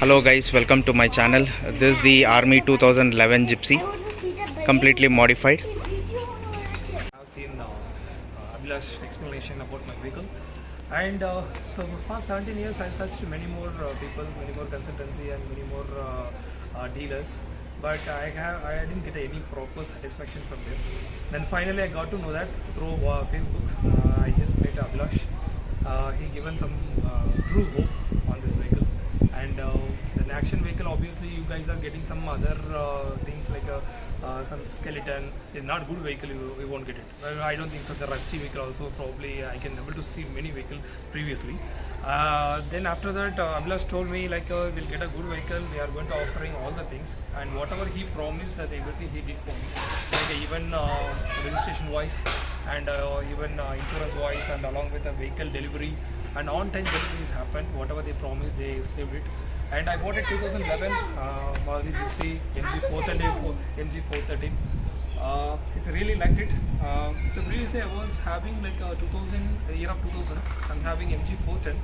Hello guys, welcome to my channel. This is the Army 2011 Gypsy, completely modified. I've seen Abhilash explanation about my vehicle, and so for past 17 years I searched many more people, many more consultancy and many more dealers, but I didn't get any proper satisfaction from them. Then finally I got to know that through Facebook. I just met Abhilash. He given some true hope on this vehicle, and the action vehicle, obviously you guys are getting some other things like some skeleton. It's not good vehicle, you won't get it. Well, I don't think so. The rusty vehicle also, probably I can able to see many vehicle previously. Then after that Abhilash told me like we'll get a good vehicle, we are going to offering all the things, and whatever he promised, that everything he did for me, like even registration wise, and even insurance wise, and along with the vehicle delivery, and on time deliveries happened. Whatever they promised, they saved it. And I bought a 2011 Maruti Gypsy MG413. It's really liked it. So previously I was having like a 2000, the year of 2000. I'm having MG410.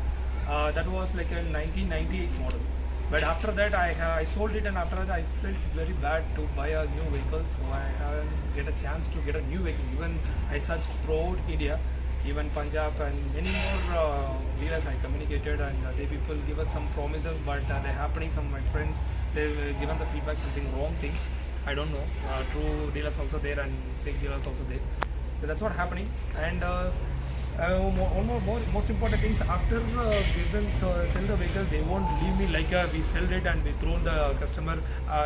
That was like a 1998 model. But after that I sold it, and after that I felt very bad to buy a new vehicle. So I haven't get a chance to get a new vehicle. Even I searched throughout India, even Punjab, and many more dealers I communicated, and they people give us some promises, but they're happening. Some of my friends, they've given the feedback something wrong things. I don't know. True dealers also there and fake dealers also there. So that's what happening. And one more most important things, after sell the vehicle, they won't leave me like we sold it and we thrown the customer,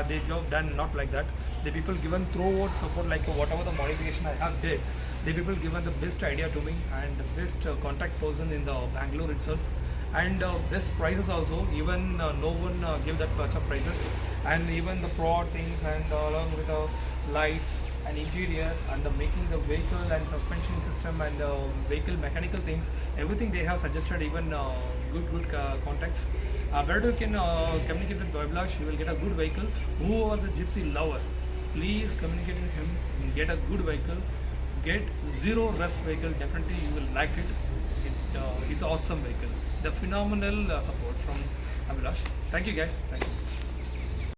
their job done, not like that. The people given throughout support, like whatever the modification I have did, the people given the best idea to me, and the best contact person in the Bangalore itself, and best prices also. Even no one give that much of prices, and even the Prad things, and along with the lights and interior, and the making the vehicle and suspension system, and vehicle mechanical things, everything they have suggested. Even good contacts. Better you can communicate with Abhilash, you will get a good vehicle. Who are the Gypsy lovers, please communicate with him, get a good vehicle, get zero rust vehicle. Definitely you will like it. It's awesome vehicle. The phenomenal support from Abhilash. Thank you guys. Thank you.